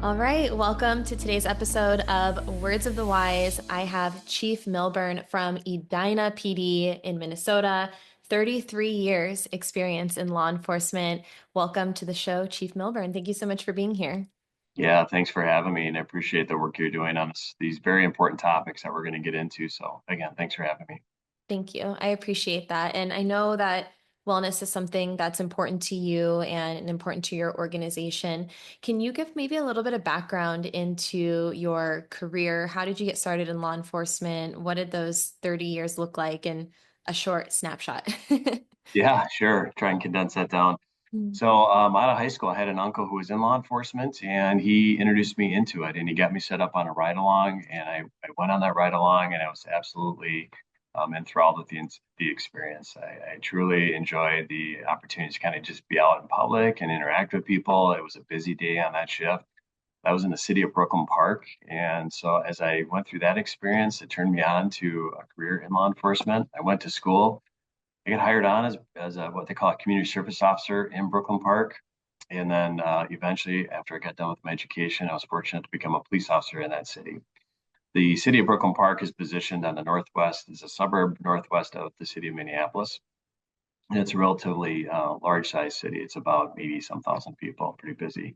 All right, welcome to today's episode of Words of the Wise. I have Chief Milburn from Edina PD in Minnesota, 33 years experience in law enforcement. Welcome to the show, Chief Milburn. Thank you so much for being here. Yeah, thanks for having me, and I appreciate the work you're doing on these very important topics that we're going to get into. So, again, thanks for having me. Thank you. I appreciate that. And I know that wellness is something that's important to you and important to your organization. Can you give maybe a little bit of background into your career? How did you get started in law enforcement? What did those 30 years look like in a short snapshot? Yeah, sure. Try and condense that down. Mm. So, out of high school, I had an uncle who was in law enforcement, and he introduced me into it, and he got me set up on a ride along, and I went on that ride along, and I was absolutely enthralled with the experience. I truly enjoyed the opportunity to kind of just be out in public and interact with people. It was a busy day on that shift. I was in the city of Brooklyn Park. And so as I went through that experience, it turned me on to a career in law enforcement. I went to school. I got hired on as what they call a community service officer in Brooklyn Park. And then eventually, after I got done with my education, I was fortunate to become a police officer in that city. The city of Brooklyn Park is positioned on the northwest, is a suburb northwest of the city of Minneapolis. And it's a relatively large size city. It's about 80 some thousand people, pretty busy.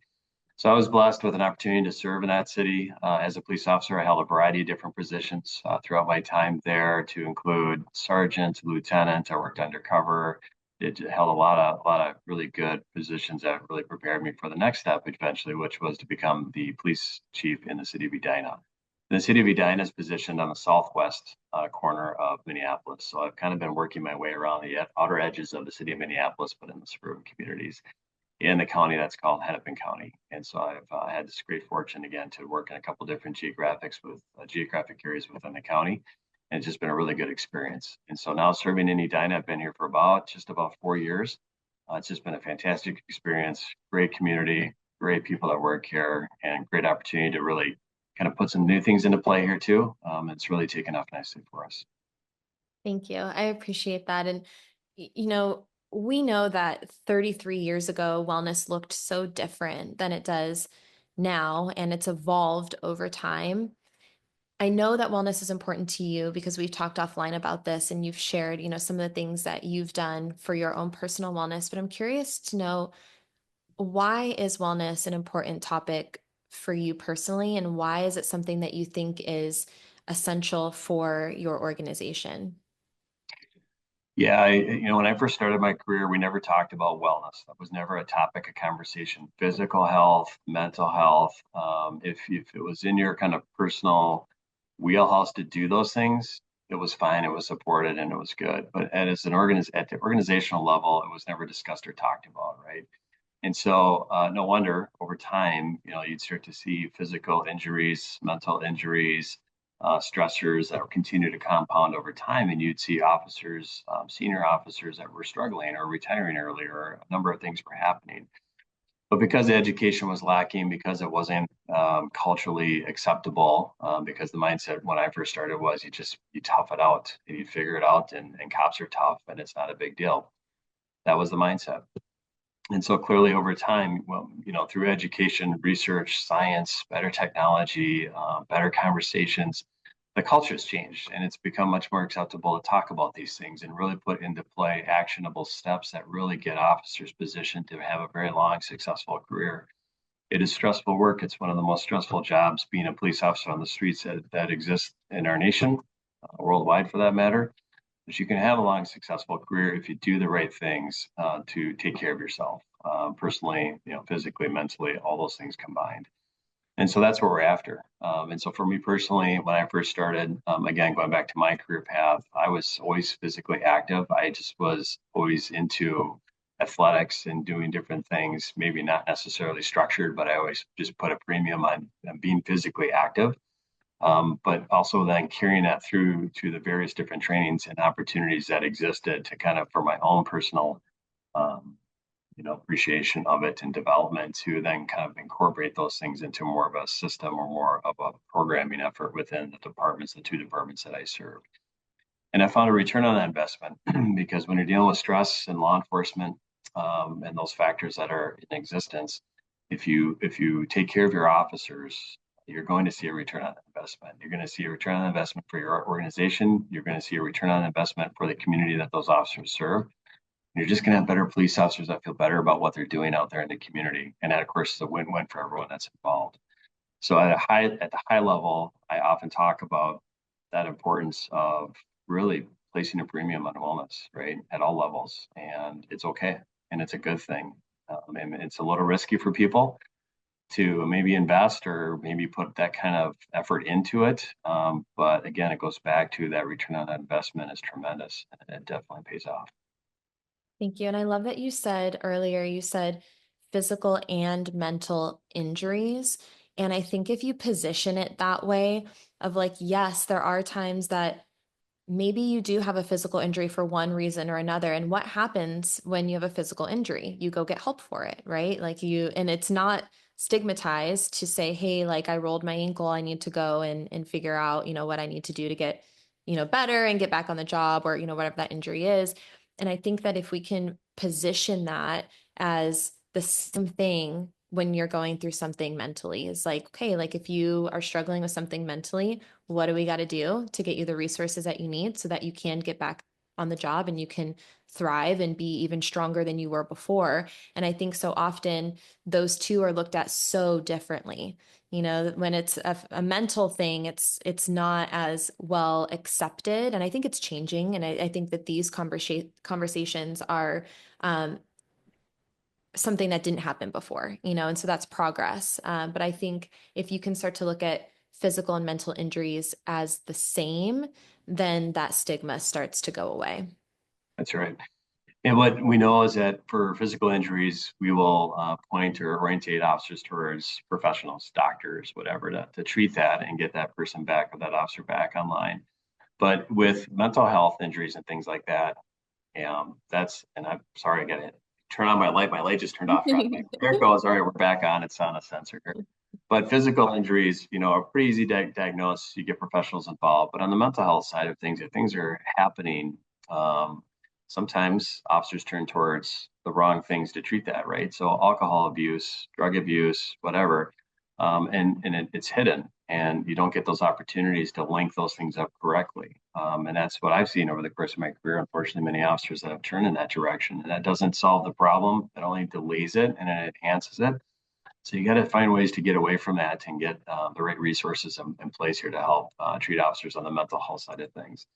So I was blessed with an opportunity to serve in that city as a police officer. I held a variety of different positions throughout my time there, to include sergeant, lieutenant. I worked undercover. It held a lot of really good positions that really prepared me for the next step eventually, which was to become the police chief in the city of Edina. The city of Edina is positioned on the southwest corner of Minneapolis. So I've kind of been working my way around the outer edges of the city of Minneapolis, but in the suburban communities in the county that's called Hennepin County. And so I've had this great fortune again to work in a couple different geographic areas within the county. And it's just been a really good experience. And so now serving in Edina, I've been here for just about 4 years. It's just been a fantastic experience, great community, great people that work here, and great opportunity to really kind of put some new things into play here too. It's really taken off nicely for us. Thank you. I appreciate that. And, we know that 33 years ago, wellness looked so different than it does now, and it's evolved over time. I know that wellness is important to you because we've talked offline about this and you've shared, some of the things that you've done for your own personal wellness. But I'm curious to know, why is wellness an important topic for you personally, and why is it something that you think is essential for your organization? Yeah, when I first started my career, we never talked about wellness. That was never a topic of conversation. Physical health, mental health. If it was in your kind of personal wheelhouse to do those things, it was fine. It was supported and it was good. But at the organizational level, it was never discussed or talked about, right? And so, no wonder over time, you'd start to see physical injuries, mental injuries, stressors that would continue to compound over time. And you'd see officers, senior officers that were struggling or retiring early, or a number of things were happening. But because the education was lacking, because it wasn't culturally acceptable, because the mindset when I first started was you tough it out and you figure it out, and cops are tough and it's not a big deal. That was the mindset. And so clearly over time, well, through education, research, science, better technology, better conversations, the culture has changed, and it's become much more acceptable to talk about these things and really put into play actionable steps that really get officers positioned to have a very long, successful career. It is stressful work. It's one of the most stressful jobs, being a police officer on the streets that exist in our nation, worldwide for that matter. But you can have a long, successful career if you do the right things to take care of yourself, personally, physically, mentally, all those things combined. And so that's what we're after. And so for me personally, when I first started, again, going back to my career path, I was always physically active. I just was always into athletics and doing different things, maybe not necessarily structured, but I always just put a premium on being physically active. But also then carrying that through to the various different trainings and opportunities that existed to kind of for my own personal um, appreciation of it and development, to then kind of incorporate those things into more of a system or more of a programming effort within the two departments that I serve. And I found a return on that investment because when you're dealing with stress and law enforcement, and those factors that are in existence, If you take care of your officers, you're going to see a return on investment. You're going to see a return on investment for your organization. You're going to see a return on investment for the community that those officers serve. You're just going to have better police officers that feel better about what they're doing out there in the community. And that, of course, is a win-win for everyone that's involved. So at the high level, I often talk about that importance of really placing a premium on wellness, right, at all levels, and it's okay, and it's a good thing. And it's a little risky for people to maybe invest or maybe put that kind of effort into it. But again, it goes back to that return on that investment is tremendous, and it definitely pays off. Thank you. And I love that you said earlier, you said physical and mental injuries. And I think if you position it that way, of like, yes, there are times that maybe you do have a physical injury for one reason or another. And what happens when you have a physical injury? You go get help for it, right? Like you, and it's not stigmatized to say, hey, like I rolled my ankle, I need to go and figure out, what I need to do to get, better and get back on the job or, whatever that injury is. And I think that if we can position that as the same thing when you're going through something mentally, is like, okay, like if you are struggling with something mentally, what do we got to do to get you the resources that you need so that you can get back on the job and you can thrive and be even stronger than you were before? And I think so often those two are looked at so differently. When it's a mental thing, it's not as well accepted, and I think it's changing. And I think that these conversations are something that didn't happen before, and so that's progress. But I think if you can start to look at physical and mental injuries as the same, then that stigma starts to go away. That's right. And what we know is that for physical injuries, we will point or orientate officers towards professionals, doctors, whatever, to treat that and get that person back or that officer back online. But with mental health injuries and things like that, and I'm sorry, I got to turn on my light. My light just turned off. There it goes. All right, we're back on. It's on a sensor here. But physical injuries, are pretty easy to diagnose. You get professionals involved. But on the mental health side of things, if things are happening, sometimes officers turn towards the wrong things to treat that, right? So alcohol abuse, drug abuse, whatever, it's hidden, and you don't get those opportunities to link those things up correctly. And that's what I've seen over the course of my career. Unfortunately, many officers that have turned in that direction, and that doesn't solve the problem. It only delays it and it enhances it. So you got to find ways to get away from that and get the right resources in place here to help treat officers on the mental health side of things.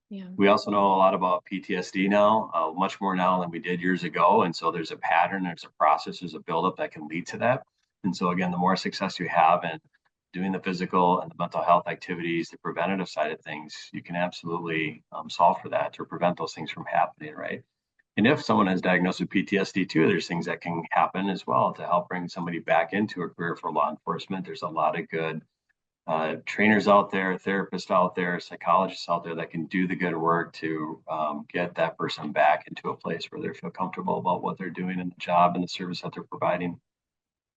Yeah. We also know a lot about PTSD now, much more now than we did years ago. And so there's a pattern, there's a process, there's a buildup that can lead to that. And so again, the more success you have in doing the physical and the mental health activities, the preventative side of things, you can absolutely solve for that or prevent those things from happening, right? And if someone is diagnosed with PTSD too, there's things that can happen as well to help bring somebody back into a career for law enforcement. There's a lot of good trainers out there, therapists out there, psychologists out there that can do the good work to get that person back into a place where they feel comfortable about what they're doing in the job and the service that they're providing.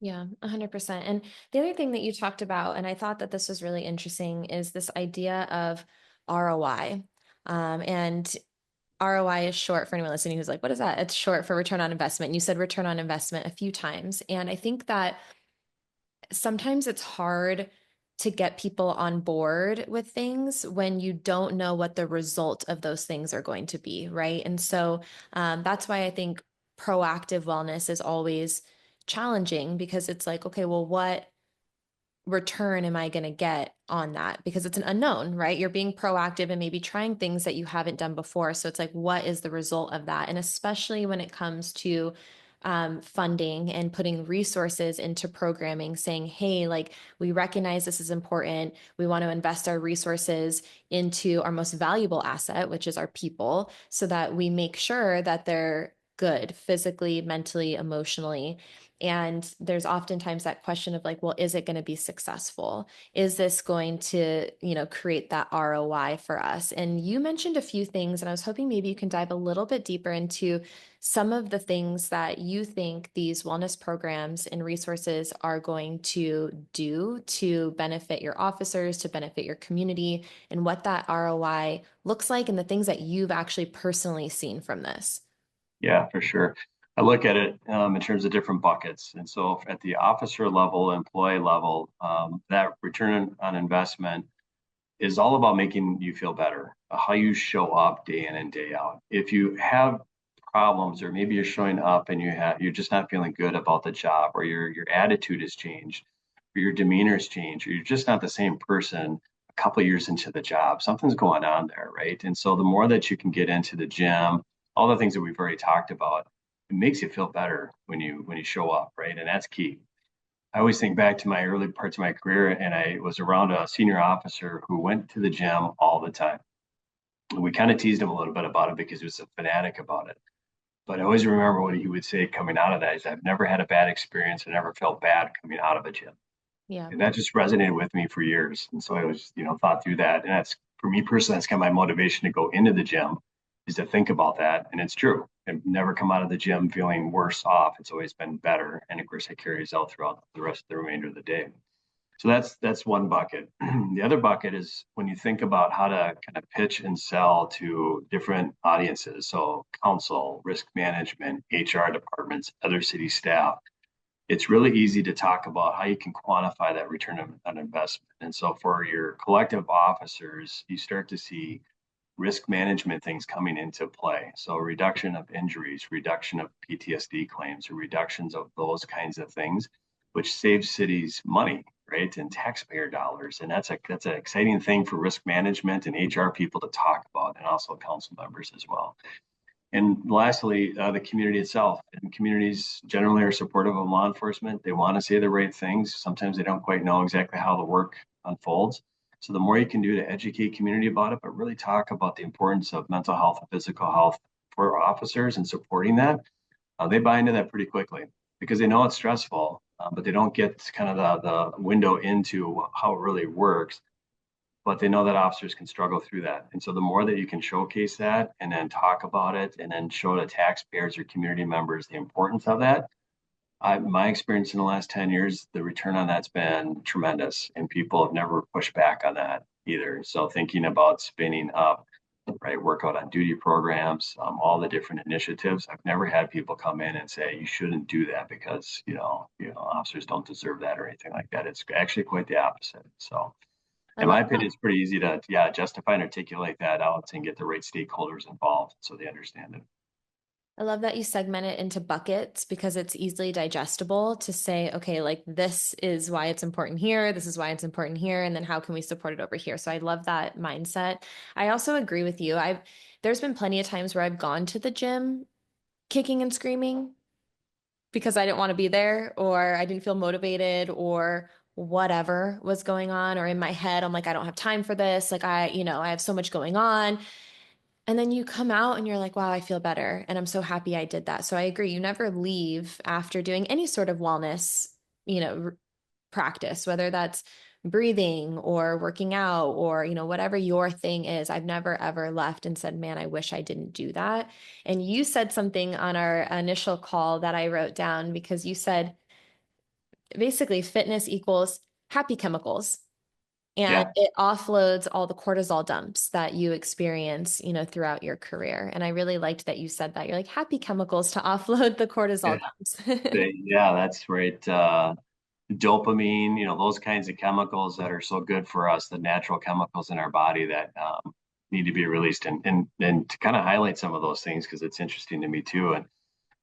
Yeah, 100%. And the other thing that you talked about, and I thought that this was really interesting, is this idea of ROI. And ROI is short for anyone listening who's like, what is that? It's short for return on investment. You said return on investment a few times. And I think that sometimes it's hard to get people on board with things when you don't know what the result of those things are going to be, right? And so that's why I think proactive wellness is always challenging, because it's like, okay, well, what return am I going to get on that? Because it's an unknown, right? You're being proactive and maybe trying things that you haven't done before. So it's like, what is the result of that? And especially when it comes to funding and putting resources into programming, saying, hey, like we recognize this is important. We want to invest our resources into our most valuable asset, which is our people, so that we make sure that they're good physically, mentally, emotionally. And there's oftentimes that question of like, well, is it going to be successful? Is this going to, create that ROI for us? And you mentioned a few things, and I was hoping maybe you can dive a little bit deeper into some of the things that you think these wellness programs and resources are going to do to benefit your officers, to benefit your community, and what that ROI looks like, and the things that you've actually personally seen from this. Yeah, for sure. I look at it in terms of different buckets. And so at the officer level, employee level, that return on investment is all about making you feel better, how you show up day in and day out. If you have problems, or maybe you're showing up and you're just not feeling good about the job, or your attitude has changed, or your demeanor has changed, or you're just not the same person a couple of years into the job, something's going on there, right? And so the more that you can get into the gym, all the things that we've already talked about, it makes you feel better when you show up, right? And that's key. I always think back to my early parts of my career, and I was around a senior officer who went to the gym all the time. And we kind of teased him a little bit about it because he was a fanatic about it. But I always remember what he would say coming out of that is, I've never had a bad experience. I never felt bad coming out of a gym. Yeah. And that just resonated with me for years. And so I was, thought through that. And that's, for me personally, that's kind of my motivation to go into the gym, is to think about that. And it's true. I've never come out of the gym feeling worse off. It's always been better. And of course, it carries out throughout the rest of the remainder of the day. So that's one bucket. The other bucket is when you think about how to kind of pitch and sell to different audiences. So council, risk management, HR departments, other city staff. It's really easy to talk about how you can quantify that return on investment. And so for your collective officers, you start to see risk management things coming into play. So reduction of injuries, reduction of PTSD claims, or reductions of those kinds of things, which saves cities money, right, and taxpayer dollars. And that's an exciting thing for risk management and HR people to talk about, and also council members as well. And lastly, the community itself. And communities generally are supportive of law enforcement. They want to say the right things. Sometimes they don't quite know exactly how the work unfolds. So the more you can do to educate community about it, but really talk about the importance of mental health and physical health for officers and supporting that, they buy into that pretty quickly because they know it's stressful, but they don't get kind of the window into how it really works, but they know that officers can struggle through that. And so the more that you can showcase that and then talk about it and then show to taxpayers or community members the importance of that, my experience in the last 10 years, the return on that's been tremendous, and people have never pushed back on that either. So thinking about spinning up, right, workout on duty programs, all the different initiatives, I've never had people come in and say, you shouldn't do that because, officers don't deserve that or anything like that. It's actually quite the opposite. So I in love my that. opinion, it's pretty easy to, yeah, justify and articulate that out and get the right stakeholders involved so they understand it. I love that you segment it into buckets because it's easily digestible to say, okay, like this is why it's important here, this is why it's important here, and then how can we support it over here? So I love that mindset. I also agree with you. There's been plenty of times where I've gone to the gym kicking and screaming because I didn't want to be there or I didn't feel motivated or whatever was going on, or in my head I'm like, I don't have time for this, like I have so much going on. And then you come out and you're like, wow, I feel better. And I'm so happy I did that. So I agree. You never leave after doing any sort of wellness, practice, whether that's breathing or working out or, whatever your thing is. I've never ever left and said, man, I wish I didn't do that. And you said something on our initial call that I wrote down because you said basically fitness equals happy chemicals, and Yeah, it offloads all the cortisol dumps that you experience, throughout your career. And I really liked that you said that. You're like happy chemicals to offload the cortisol yeah, dumps. yeah, that's right. Dopamine, those kinds of chemicals that are so good for us, the natural chemicals in our body that need to be released. And to kind of highlight some of those things, because it's interesting to me too. And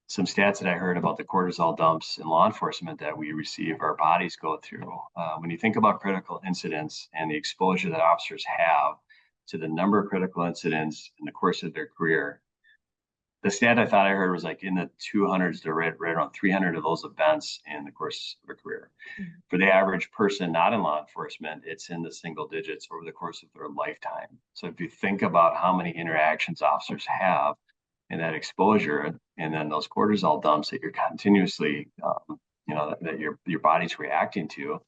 some stats that I heard about the cortisol dumps in law enforcement that we receive, our bodies go through. When you think about critical incidents and the exposure that officers have to the number of critical incidents in the course of their career, the stat I thought I heard was like in the 200s to right around 300 of those events in the course of a career. For the average person not in law enforcement, it's in the single digits over the course of their lifetime. So if you think about how many interactions officers have and that exposure, and then those cortisol dumps that you're continuously, that your body's reacting to,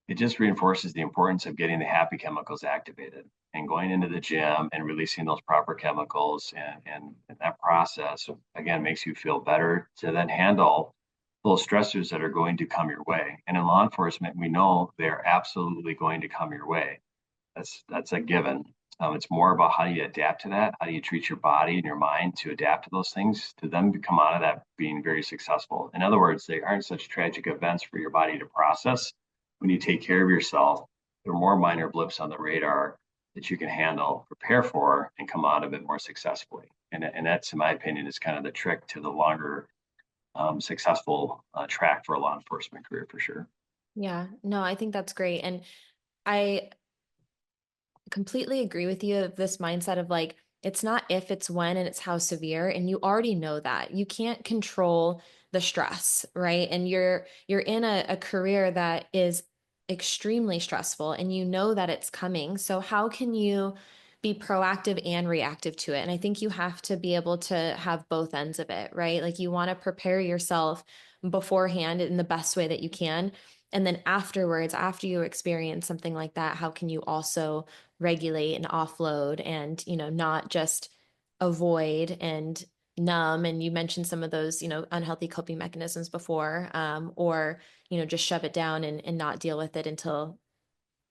it just reinforces the importance of getting the happy chemicals activated and going into the gym and releasing those proper chemicals. And that process, again, makes you feel better to then handle those stressors that are going to come your way. And in law enforcement, we know they're absolutely going to come your way. That's a given. It's more about how do you adapt to that? How do you treat your body and your mind to adapt to those things to then come out of that being very successful? In other words, they aren't such tragic events for your body to process. When you take care of yourself, there are more minor blips on the radar that you can handle, prepare for, and come out of it more successfully. And that's, in my opinion, is kind of the trick to the longer successful track for a law enforcement career for sure. Yeah, no, I think that's great. And I completely agree with you of this mindset of like, it's not if, it's when, and it's how severe. And you already know that. You can't control the stress, right? And you're in a career that is extremely stressful and you know that it's coming. So how can you be proactive and reactive to it? And I think you have to be able to have both ends of it, right? Like you want to prepare yourself beforehand in the best way that you can. And then afterwards, after you experience something like that, how can you also regulate and offload and, not just avoid and numb. And you mentioned some of those, unhealthy coping mechanisms before, or, just shove it down and not deal with it until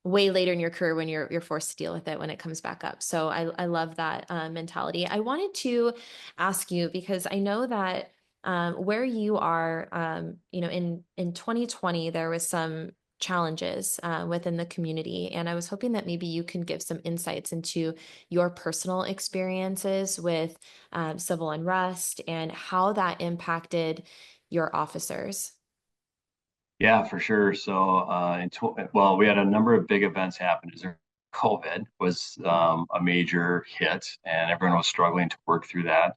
way later in your career when you're forced to deal with it when it comes back up. So I love that mentality. I wanted to ask you because I know that where you are, in 2020 there was some challenges within the community, and I was hoping that maybe you can give some insights into your personal experiences with civil unrest and how that impacted your officers. Yeah, for sure. So, well, we had a number of big events happen. As COVID was a major hit, and everyone was struggling to work through that.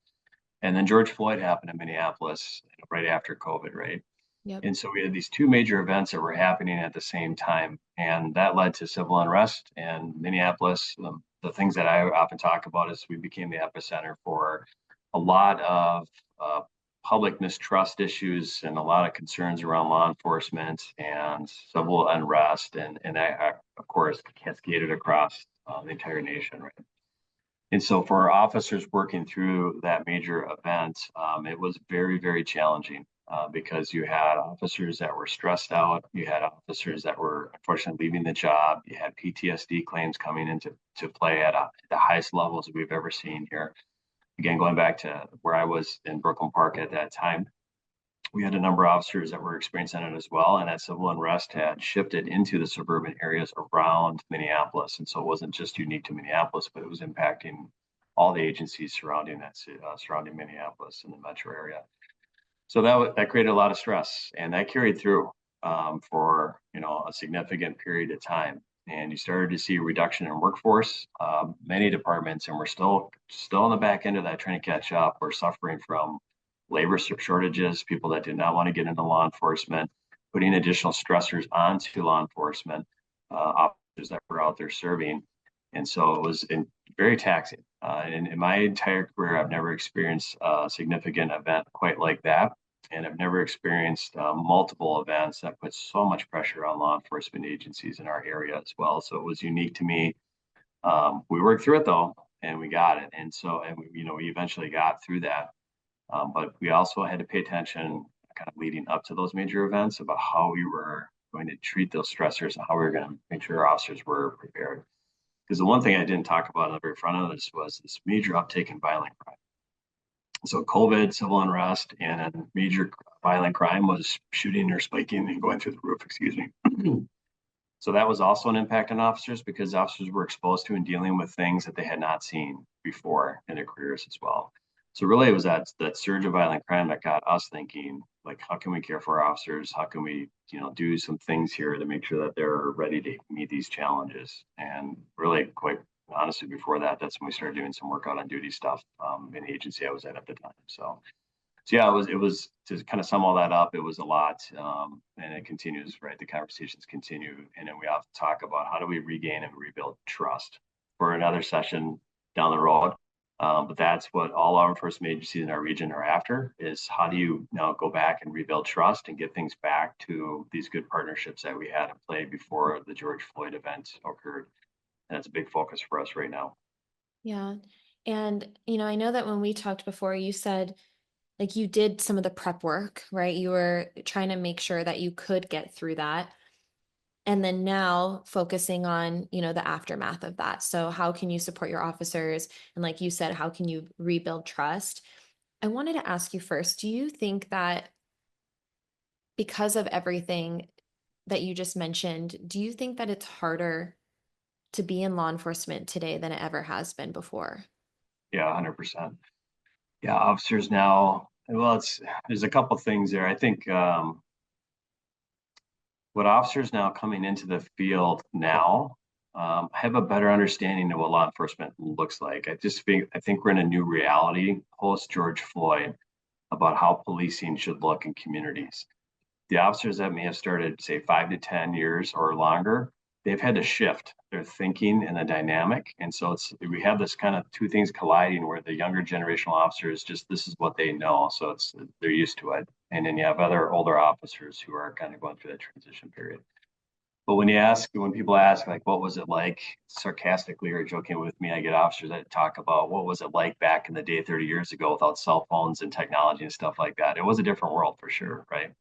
And then George Floyd happened in Minneapolis right after COVID, right? Yep. And so we had these two major events that were happening at the same time, and that led to civil unrest in Minneapolis. The things that I often talk about is we became the epicenter for a lot of uh, public mistrust issues and a lot of concerns around law enforcement and civil unrest, and that, of course, cascaded across the entire nation, right? And so for our officers working through that major event, it was very, very challenging because you had officers that were stressed out. You had officers that were unfortunately leaving the job. You had PTSD claims coming into play at the highest levels we've ever seen here. Again, going back to where I was in Brooklyn Park at that time, we had a number of officers that were experiencing it as well, and that civil unrest had shifted into the suburban areas around Minneapolis, and so it wasn't just unique to Minneapolis, but it was impacting all the agencies surrounding surrounding Minneapolis and the metro area. So that created a lot of stress, and that carried through for a significant period of time. And you started to see a reduction in workforce. Many departments, and we're still on the back end of that, trying to catch up. We're suffering from labor shortages, people that did not want to get into law enforcement, putting additional stressors onto law enforcement officers that were out there serving. And so it was very taxing. In my entire career, I've never experienced a significant event quite like that. And I've never experienced multiple events that put so much pressure on law enforcement agencies in our area as well. So it was unique to me. We worked through it though, and we got it. We eventually got through that. But we also had to pay attention kind of leading up to those major events about how we were going to treat those stressors and how we were going to make sure our officers were prepared. Because the one thing I didn't talk about on the very front of this was this major uptake in violent crime. So COVID, civil unrest, and major violent crime was shooting or spiking and going through the roof, excuse me. So that was also an impact on officers because officers were exposed to and dealing with things that they had not seen before in their careers as well. So really, it was that surge of violent crime that got us thinking, like, how can we care for our officers? How can we, do some things here to make sure that they're ready to meet these challenges? And really, quite honestly, before that, that's when we started doing some work out on duty stuff in the agency I was at the time. So yeah, it was to kind of sum all that up. It was a lot, and it continues, right? The conversations continue, and then we have to talk about how do we regain and rebuild trust for another session down the road. But that's what all law enforcement agencies in our region are after: is how do you now go back and rebuild trust and get things back to these good partnerships that we had in play before the George Floyd event occurred. And that's a big focus for us right now. Yeah. And, I know that when we talked before, you said like you did some of the prep work, right? You were trying to make sure that you could get through that. And then now focusing on, the aftermath of that. So how can you support your officers? And like you said, how can you rebuild trust? I wanted to ask you first, do you think that because of everything that you just mentioned, do you think that it's harder to be in law enforcement today than it ever has been before? Yeah, 100%. Yeah, officers now, well, there's a couple things there. I think what officers now coming into the field now have a better understanding of what law enforcement looks like. I think we're in a new reality post George Floyd about how policing should look in communities. The officers that may have started, say, 5 to 10 years or longer, they've had to shift their thinking and the dynamic. And so we have this kind of two things colliding where the younger generational officers just this is what they know. So they're used to it. And then you have other older officers who are kind of going through that transition period. But when people ask, like, what was it like, sarcastically or joking with me, I get officers that talk about what was it like back in the day 30 years ago without cell phones and technology and stuff like that. It was a different world for sure, right?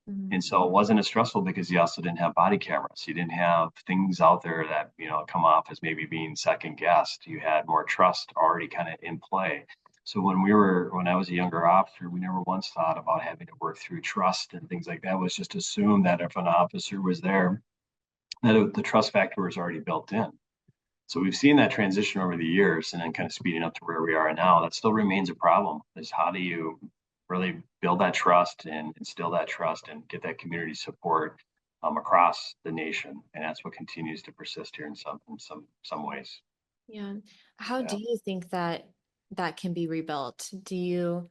Mhm. And so it wasn't as stressful because you also didn't have body cameras. You didn't have things out there that, come off as maybe being second guessed. You had more trust already kind of in play. So when I was a younger officer, we never once thought about having to work through trust and things like that. It was just assumed that if an officer was there, the trust factor was already built in. So we've seen that transition over the years and then kind of speeding up to where we are now. That still remains a problem is how do you really build that trust and instill that trust and get that community support across the nation. And that's what continues to persist here in some ways. Yeah. How Yeah. do you think that that can be rebuilt? Do you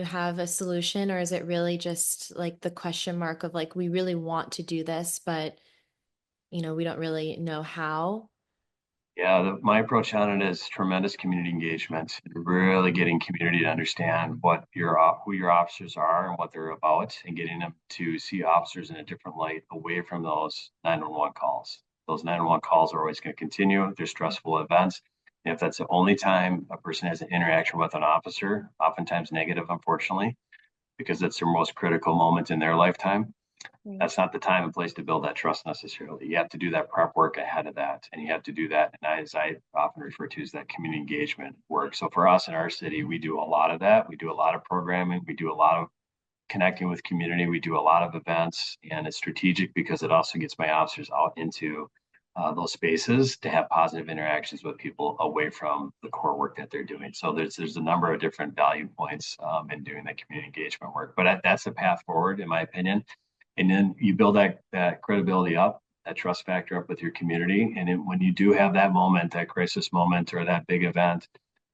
have a solution, or is it really just like the question mark of like we really want to do this, but we don't really know how? Yeah, my approach on it is tremendous community engagement, really getting community to understand who your officers are and what they're about, and getting them to see officers in a different light away from those 911 calls. Those 911 calls are always going to continue. They're stressful events. And if that's the only time a person has an interaction with an officer, oftentimes negative, unfortunately, because it's their most critical moment in their lifetime, Right. that's not the time and place to build that trust necessarily. You have to do that prep work ahead of that. And you have to do that, and as I often refer to as that community engagement work. So for us in our city, we do a lot of that. We do a lot of programming. We do a lot of connecting with community. We do a lot of events, and it's strategic because it also gets my officers out into those spaces to have positive interactions with people away from the core work that they're doing. So there's a number of different value points in doing that community engagement work. But that's the path forward, in my opinion. And then you build that credibility up, that trust factor up with your community. And then when you do have that moment, that crisis moment or that big event,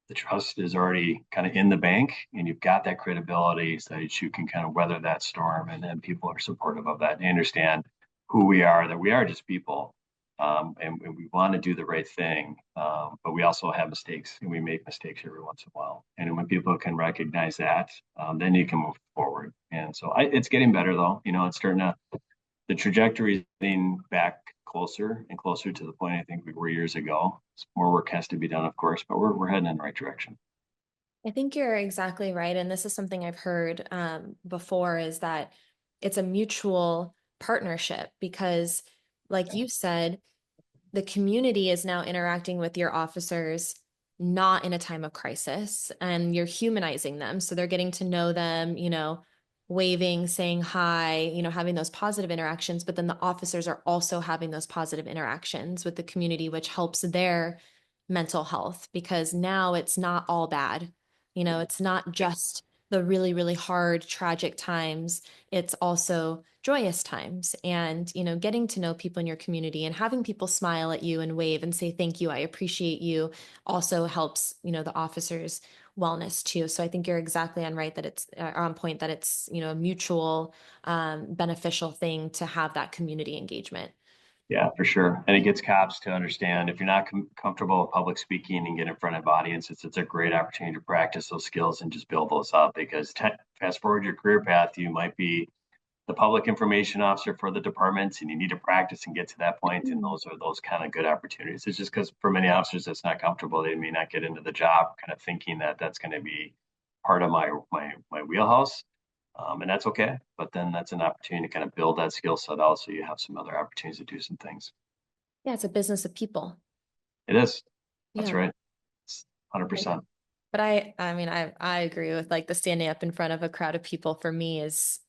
the trust is already kind of in the bank and you've got that credibility so that you can kind of weather that storm. And then people are supportive of that. They understand who we are, that we are just people. And we want to do the right thing, but we also have mistakes and we make mistakes every once in a while. And when people can recognize that, then you can move forward. And so it's getting better though. It's starting to, the trajectory is getting back closer and closer to the point I think we were years ago. More work has to be done, of course, but we're heading in the right direction. I think you're exactly right. And this is something I've heard before is that it's a mutual partnership because, like you said, the community is now interacting with your officers not in a time of crisis, and you're humanizing them. So they're getting to know them, waving, saying hi, having those positive interactions. But then the officers are also having those positive interactions with the community, which helps their mental health because now it's not all bad. It's not just the really, really hard, tragic times. It's also joyous times. And, getting to know people in your community and having people smile at you and wave and say, thank you, I appreciate you, also helps, the officers' wellness too. So I think you're exactly on right that it's on point that it's, a mutual beneficial thing to have that community engagement. Yeah, for sure. And it gets cops to understand if you're not comfortable with public speaking and get in front of audiences, it's a great opportunity to practice those skills and just build those up because fast forward your career path, you might be the public information officer for the departments and you need to practice and get to that point. And Mhm. those are those kind of good opportunities. It's just because for many officers that's not comfortable, they may not get into the job kind of thinking that that's going to be part of my wheelhouse. And that's okay. But then that's an opportunity to kind of build that skill set out so you have some other opportunities to do some things. Yeah, it's a business of people. It is. That's Yeah. right. It's 100%. But I mean, I agree with like the standing up in front of a crowd of people for me is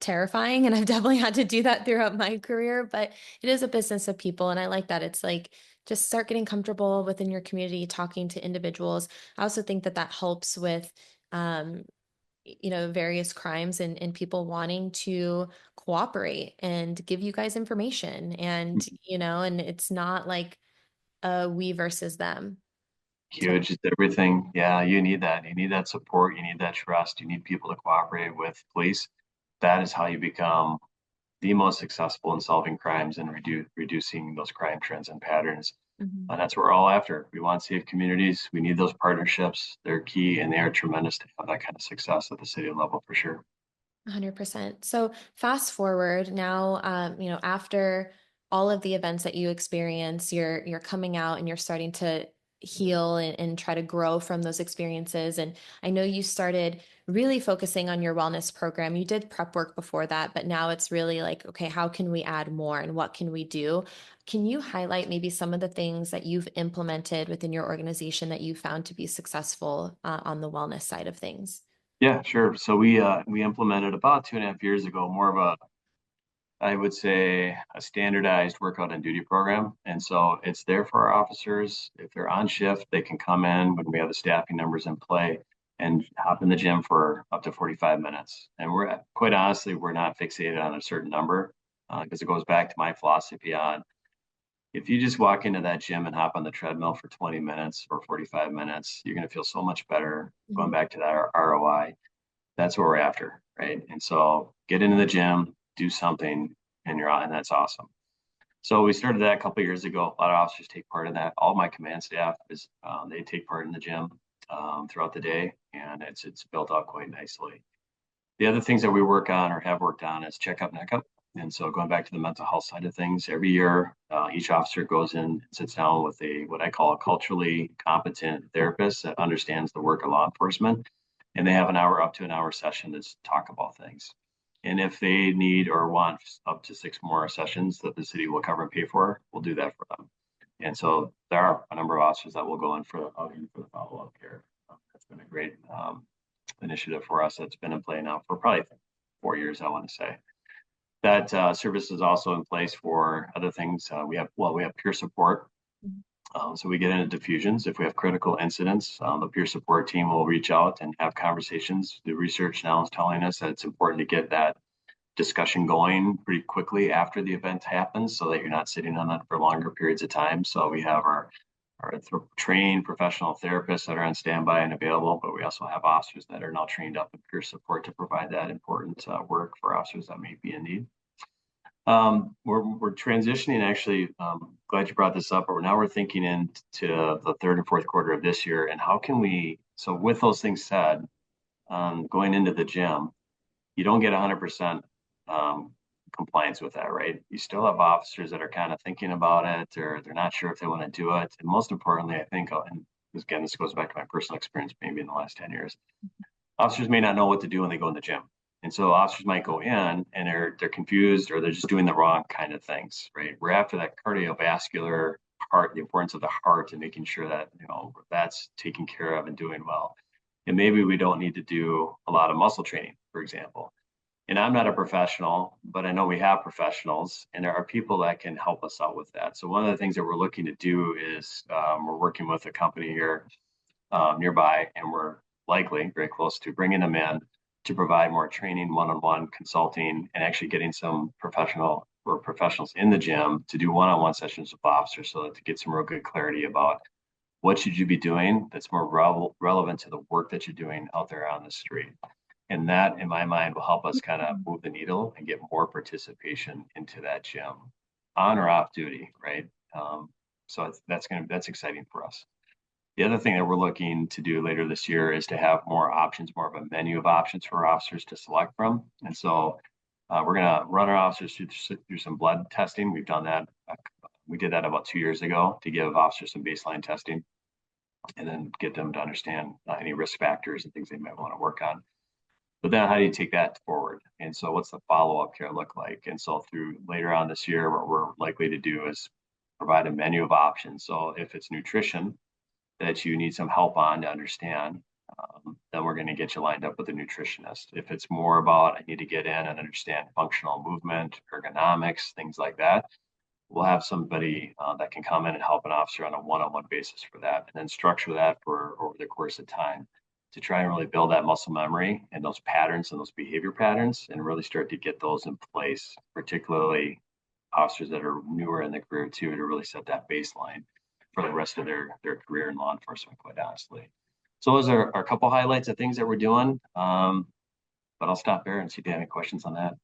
terrifying. And I've definitely had to do that throughout my career, but it is a business of people. And I like that. It's like just start getting comfortable within your community, talking to individuals. I also think that that helps with, um, various crimes and people wanting to cooperate and give you guys information. And, and it's not like a we versus them. So, Huge. It's everything. Yeah, you need that. You need that support. You need that trust. You need people to cooperate with police. That is how you become the most successful in solving crimes and reducing those crime trends and patterns. mhm. And that's what we're all after. We want safe communities. We need those partnerships. They're key and they are tremendous to have that kind of success at the city level for sure. 100%. So fast forward now, after all of the events that you experience, you're coming out and you're starting to heal and try to grow from those experiences. And I know you started really focusing on your wellness program. You did prep work before that, but now it's really like, okay, how can we add more and what can we do? Can you highlight maybe some of the things that you've implemented within your organization that you found to be successful on the wellness side of things? Yeah, sure. So we implemented about 2.5 years ago more of a, I would say, a standardized workout and duty program. And so it's there for our officers. If they're on shift, they can come in when we have the staffing numbers in play and hop in the gym for up to 45 minutes. And we're quite honestly, we're not fixated on a certain number because it goes back to my philosophy on if you just walk into that gym and hop on the treadmill for 20 minutes or 45 minutes, you're going to feel so much better. Going Mhm. back to that ROI, that's what we're after, right? And so get into the gym, do something, and you're on, and that's awesome. So we started that a couple of years ago. A lot of officers take part in that. All my command staff is they take part in the gym throughout the day, and it's built out quite nicely. The other things that we work on or have worked on is check up, neck up. And so going back to the mental health side of things, every year each officer goes in and sits down with a what I call a culturally competent therapist that understands the work of law enforcement, and they have an hour up to an hour session to talk about things. And if they need or want up to 6 more sessions that the city will cover and pay for, we'll do that for them. And so there are a number of officers that will go in for the follow-up care. That's been a great initiative for us that's been in play now for probably 4 years, I want to say. That service is also in place for other things. We have peer support. So we get into diffusions. If we have critical incidents, the peer support team will reach out and have conversations. The research now is telling us that it's important to get that discussion going pretty quickly after the event happens so that you're not sitting on that for longer periods of time. So we have our trained professional therapists that are on standby and available, but we also have officers that are now trained up in peer support to provide that important work for officers that may be in need. We're transitioning actually. Glad you brought this up, but now we're thinking into the third and fourth quarter of this year, and how can we? So with those things said, going into the gym, you don't get 100% compliance with that, right? You still have officers that are kind of thinking about it, or they're not sure if they want to do it. And most importantly, I think, and again, this goes back to my personal experience, maybe in the last 10 years, officers may not know what to do when they go in the gym. And so officers might go in and they're confused or they're just doing the wrong kind of things, right? We're after that cardiovascular heart, the importance of the heart and making sure that, that's taken care of and doing well. And maybe we don't need to do a lot of muscle training, for example. And I'm not a professional, but I know we have professionals and there are people that can help us out with that. So one of the things that we're looking to do is we're working with a company here nearby, and we're likely very close to bringing them in to provide more training, one-on-one consulting, and actually getting some professionals in the gym to do one-on-one sessions with officers so that to get some real good clarity about what should you be doing that's more relevant to the work that you're doing out there on the street. And that, in my mind, will help us kind of move the needle and get more participation into that gym, on or off duty, right? So that's exciting for us. The other thing that we're looking to do later this year is to have more options, more of a menu of options for officers to select from. And so we're going to run our officers through some blood testing. We've done that. We did that about 2 years ago to give officers some baseline testing and then get them to understand any risk factors and things they might want to work on. But then how do you take that forward? And so what's the follow-up care look like? And so through later on this year, what we're likely to do is provide a menu of options. So if it's nutrition that you need some help on to understand, then we're going to get you lined up with a nutritionist. If it's more about I need to get in and understand functional movement, ergonomics, things like that, we'll have somebody that can come in and help an officer on a one-on-one basis for that, and then structure that for over the course of time to try and really build that muscle memory and those patterns and those behavior patterns and really start to get those in place, particularly officers that are newer in the career too, to really set that baseline for the rest of their career in law enforcement, quite honestly. So those are a couple highlights of things that we're doing. But I'll stop there and see if you have any questions on that.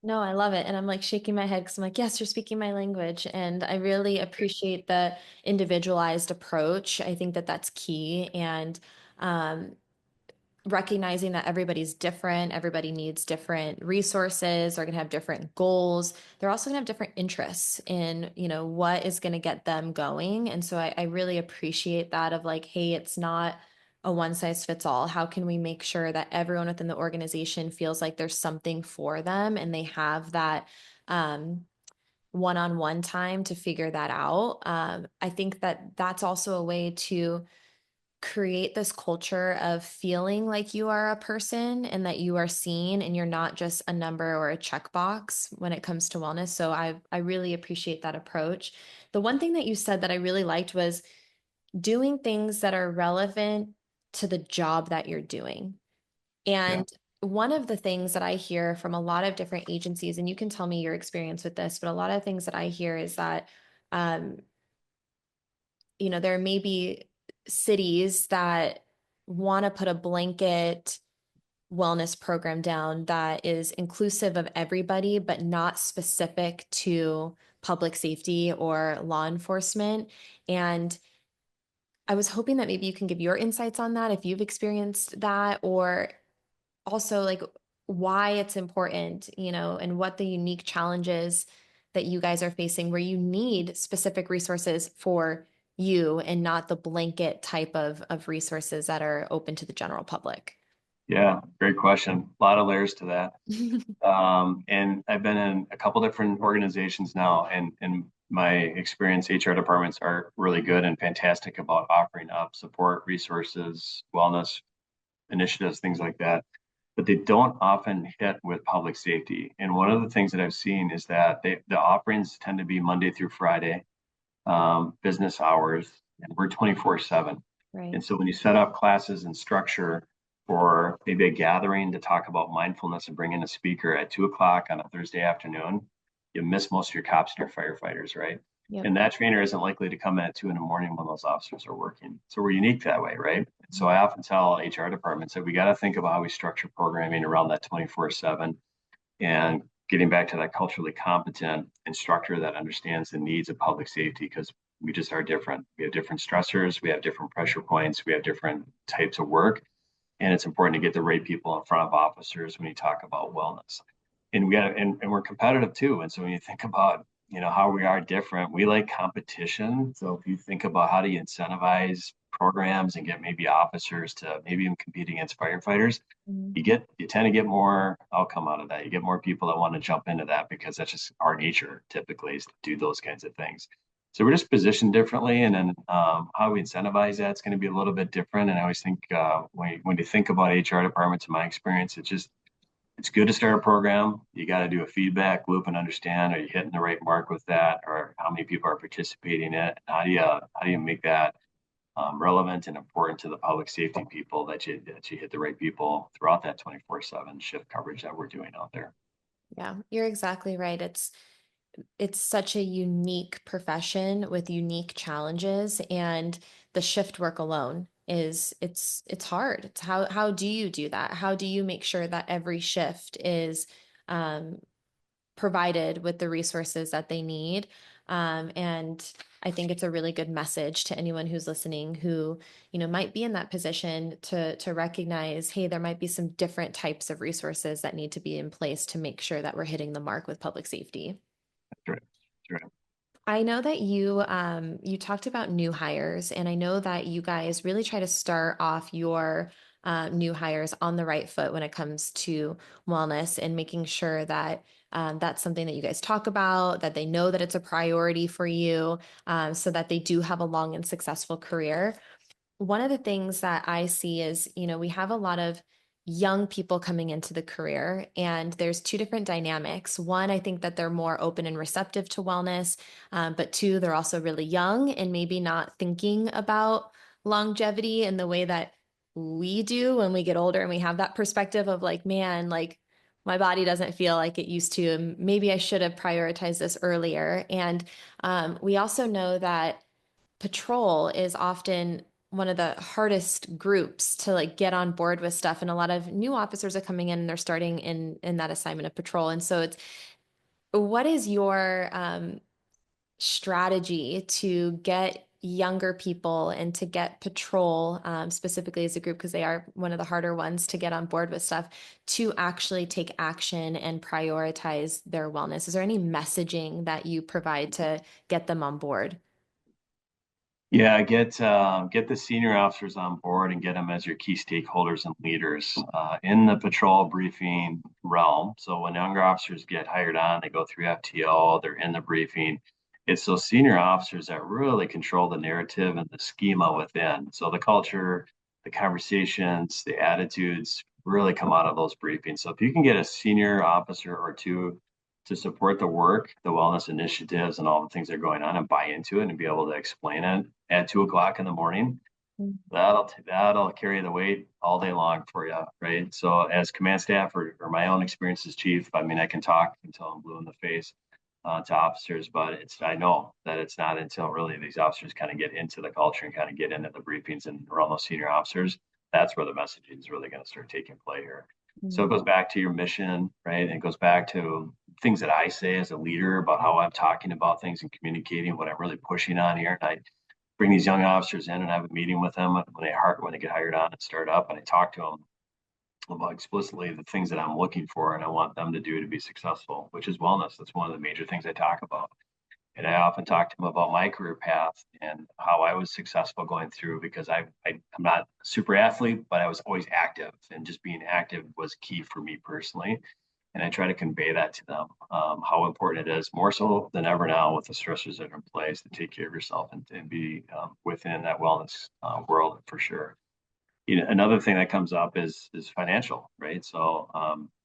No, I love it. And I'm like shaking my head because I'm like, yes, you're speaking my language. And I really appreciate the individualized approach. I think that that's key. And um, recognizing that everybody's different, everybody needs different resources, they're going to have different goals. They're also going to have different interests in, what is going to get them going. And so I really appreciate that of like, hey, it's not a one size fits all. How can we make sure that everyone within the organization feels like there's something for them and they have that one-on-one time to figure that out? I think that that's also a way to create this culture of feeling like you are a person and that you are seen and you're not just a number or a checkbox when it comes to wellness. So I really appreciate that approach. The one thing that you said that I really liked was doing things that are relevant to the job that you're doing. Yeah. And one of the things that I hear from a lot of different agencies, and you can tell me your experience with this, but a lot of things that I hear is that um, there may be cities that want to put a blanket wellness program down that is inclusive of everybody, but not specific to public safety or law enforcement. And I was hoping that maybe you can give your insights on that if you've experienced that, or also like why it's important, and what the unique challenges that you guys are facing where you need specific resources for you and not the blanket type of resources that are open to the general public. Yeah, great question. A lot of layers to that. And I've been in a couple different organizations now, and in my experience, HR departments are really good and fantastic about offering up support, resources, wellness initiatives, things like that. But they don't often hit with public safety. And one of the things that I've seen is that the offerings tend to be Monday through Friday, business hours, and we're 24/7. Right. And so when you set up classes and structure for maybe a gathering to talk about mindfulness and bring in a speaker at 2 o'clock on a Thursday afternoon, you miss most of your cops and your firefighters, right? Yep. And that trainer isn't likely to come in at 2 in the morning when those officers are working. So we're unique that way, right? And so I often tell HR departments that we got to think about how we structure programming around that 24/7 and getting back to that culturally competent instructor that understands the needs of public safety because we just are different. We have different stressors, we have different pressure points, we have different types of work. And it's important to get the right people in front of officers when you talk about wellness. And we got and we're competitive too. And so when you think about how we are different, we like competition. So if you think about how do you incentivize programs and get maybe officers to maybe even compete against firefighters, Mhm. you tend to get more outcome out of that. You get more people that want to jump into that because that's just our nature typically is to do those kinds of things. So we're just positioned differently, and then how we incentivize that's going to be a little bit different. And I always think when you think about HR departments, in my experience, it's good to start a program. You got to do a feedback loop and understand are you hitting the right mark with that, or how many people are participating in it. How do you make that relevant and important to the public safety people that you hit the right people throughout that 24/7 shift coverage that we're doing out there. Yeah, you're exactly right. It's such a unique profession with unique challenges, and the shift work alone it's hard. It's how do you do that? How do you make sure that every shift is um, provided with the resources that they need? And I think it's a really good message to anyone who's listening who, might be in that position to recognize, hey, there might be some different types of resources that need to be in place to make sure that we're hitting the mark with public safety. That's right. That's right. I know that you talked about new hires, and I know that you guys really try to start off your new hires on the right foot when it comes to wellness and making sure that that's something that you guys talk about, that they know that it's a priority for you, so that they do have a long and successful career. One of the things that I see is, we have a lot of young people coming into the career, and there's two different dynamics. One, I think that they're more open and receptive to wellness, but two, they're also really young and maybe not thinking about longevity in the way that we do when we get older and we have that perspective of like, man, like my body doesn't feel like it used to, and maybe I should have prioritized this earlier. And we also know that patrol is often one of the hardest groups to like get on board with stuff, and a lot of new officers are coming in and they're starting in that assignment of patrol. And so it's, what is your strategy to get younger people and to get patrol, specifically as a group, because they are one of the harder ones to get on board with stuff, to actually take action and prioritize their wellness? Is there any messaging that you provide to get them on board? Yeah, get the senior officers on board and get them as your key stakeholders and leaders in the patrol briefing realm. So when younger officers get hired on, they go through FTO, they're in the briefing. It's those senior officers that really control the narrative and the schema within. So the culture, the conversations, the attitudes really come out of those briefings. So if you can get a senior officer or two to support the work, the wellness initiatives, and all the things that are going on, and buy into it and be able to explain it at 2 o'clock in the morning, that'll carry the weight all day long for you, right? So as command staff or my own experience as chief, I mean, I can talk until I'm blue in the face to officers, but I know that it's not until really these officers kind of get into the culture and kind of get into the briefings and around those senior officers, that's where the messaging is really going to start taking play here. So it Mm. goes back to your mission, right? And it goes back to things that I say as a leader about how I'm talking about things and communicating what I'm really pushing on here. And I bring these young officers in and have a meeting with them when they get hired on and start up, and I talk to them about explicitly the things that I'm looking for and I want them to do to be successful, which is wellness. That's one of the major things I talk about. And I often talk to them about my career path and how I was successful going through, because I'm not a super athlete, but I was always active, and just being active was key for me personally. And I try to convey that to them, how important it is, more so than ever now with the stressors that are in place, to take care of yourself and be within that wellness world for sure. Another thing that comes up is financial, right? So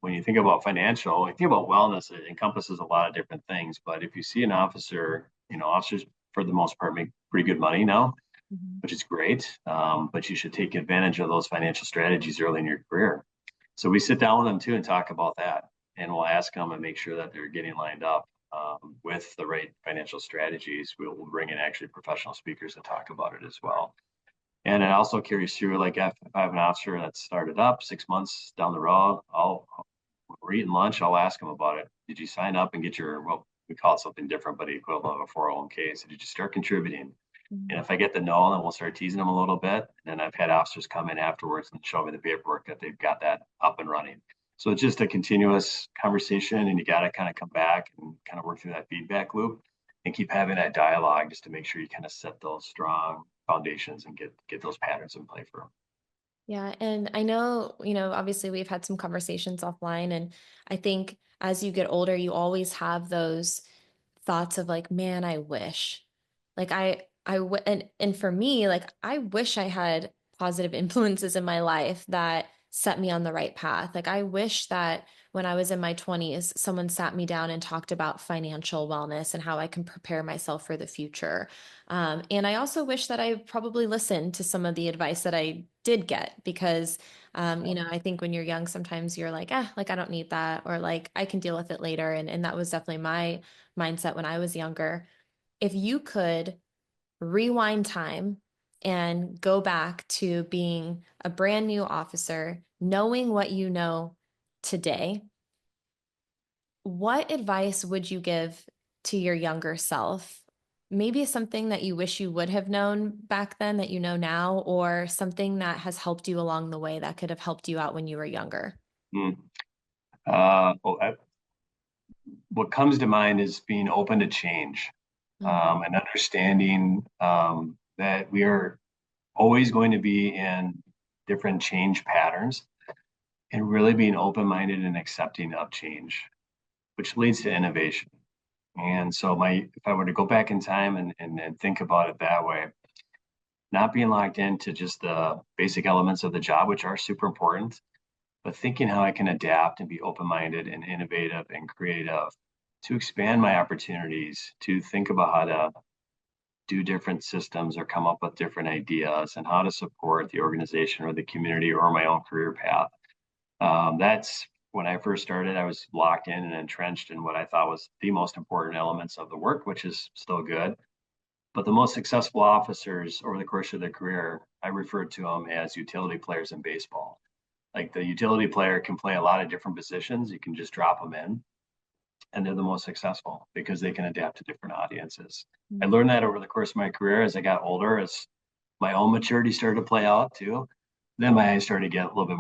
when you think about financial, you think about wellness, it encompasses a lot of different things. But if you see an officer, officers for the most part make pretty good money now, Mhm. which is great. But you should take advantage of those financial strategies early in your career. So we sit down with them too and talk about that, and we'll ask them and make sure that they're getting lined up with the right financial strategies. We'll bring in actually professional speakers to talk about it as well. And it also carries through, like if I have an officer that's started up 6 months down the road, we're eating lunch, I'll ask them about it. Did you sign up and get your, well, we call it something different, but the equivalent of a 401k? So did you start contributing? And Mhm. if I get the no, then we'll start teasing them a little bit. And then I've had officers come in afterwards and show me the paperwork that they've got that up and running. So it's just a continuous conversation, and you got to kind of come back and kind of work through that feedback loop and keep having that dialogue just to make sure you kind of set those strong foundations and get those patterns in play for them. Yeah, and I know, obviously we've had some conversations offline, and I think as you get older, you always have those thoughts of like, man, I wish. Like and for me, like I wish I had positive influences in my life that set me on the right path. Like I wish that when I was in my 20s, someone sat me down and talked about financial wellness and how I can prepare myself for the future. And I also wish that I probably listened to some of the advice that I did get, because I think when you're young, sometimes you're like, like I don't need that, or like I can deal with it later. And that was definitely my mindset when I was younger. If you could rewind time and go back to being a brand new officer, knowing what you know today, what advice would you give to your younger self? Maybe something that you wish you would have known back then that you know now, or something that has helped you along the way that could have helped you out when you were younger. Mm. Well, what comes to mind is being open to change, Mm. and understanding that we are always going to be in different change patterns, and really being open-minded and accepting of change, which leads to innovation. And so if I were to go back in time and think about it that way, not being locked into just the basic elements of the job, which are super important, but thinking how I can adapt and be open-minded and innovative and creative to expand my opportunities, to think about how to do different systems or come up with different ideas and how to support the organization or the community or my own career path. That's when I first started, I was locked in and entrenched in what I thought was the most important elements of the work, which is still good. But the most successful officers over the course of their career, I referred to them as utility players in baseball. Like the utility player can play a lot of different positions. You can just drop them in, and they're the most successful because they can adapt to different audiences. I Mm. learned that over the course of my career as I got older, as my own maturity started to play out too. Then my eyes started to get a little bit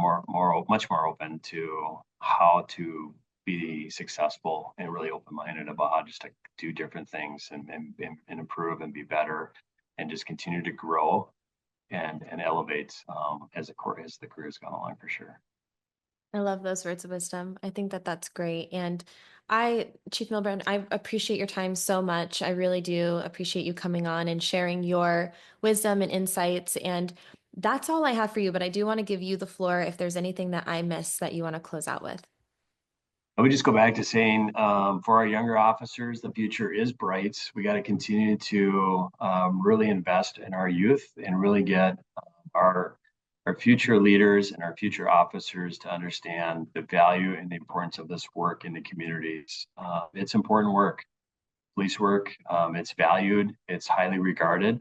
much more open to how to be successful and really open-minded about how just to do different things and improve and be better and just continue to grow and elevate as the career's gone along for sure. I love those words of wisdom. I think that that's great. And Chief Milburn, I appreciate your time so much. I really do appreciate you coming on and sharing your wisdom and insights. And that's all I have for you, but I do want to give you the floor if there's anything that I missed that you want to close out with. I would just go back to saying for our younger officers, the future is bright. We got to continue to really invest in our youth and really get our our future leaders and our future officers to understand the value and the importance of this work in the communities. It's important work, police work. It's valued, it's highly regarded,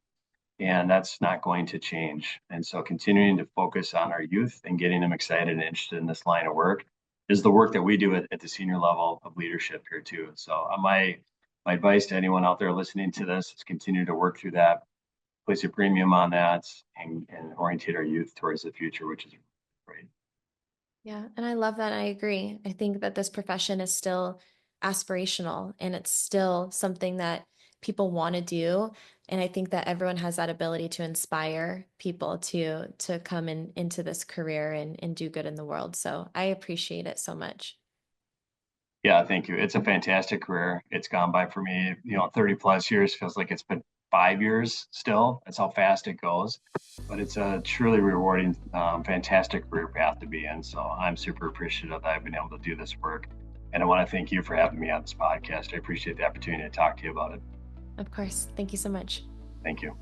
and that's not going to change. And so continuing to focus on our youth and getting them excited and interested in this line of work is the work that we do at the senior level of leadership here too. So my advice to anyone out there listening to this is continue to work through that, place a premium on that, and orientate our youth towards the future, which is great. Yeah, and I love that. I agree. I think that this profession is still aspirational and it's still something that people want to do. And I think that everyone has that ability to inspire people to come into this career and do good in the world. So I appreciate it so much. Yeah, thank you. It's a fantastic career. It's gone by for me, 30 plus years feels like it's been 5 years still. That's how fast it goes. But it's a truly rewarding, fantastic career path to be in. So I'm super appreciative that I've been able to do this work. And I want to thank you for having me on this podcast. I appreciate the opportunity to talk to you about it. Of course. Thank you so much. Thank you.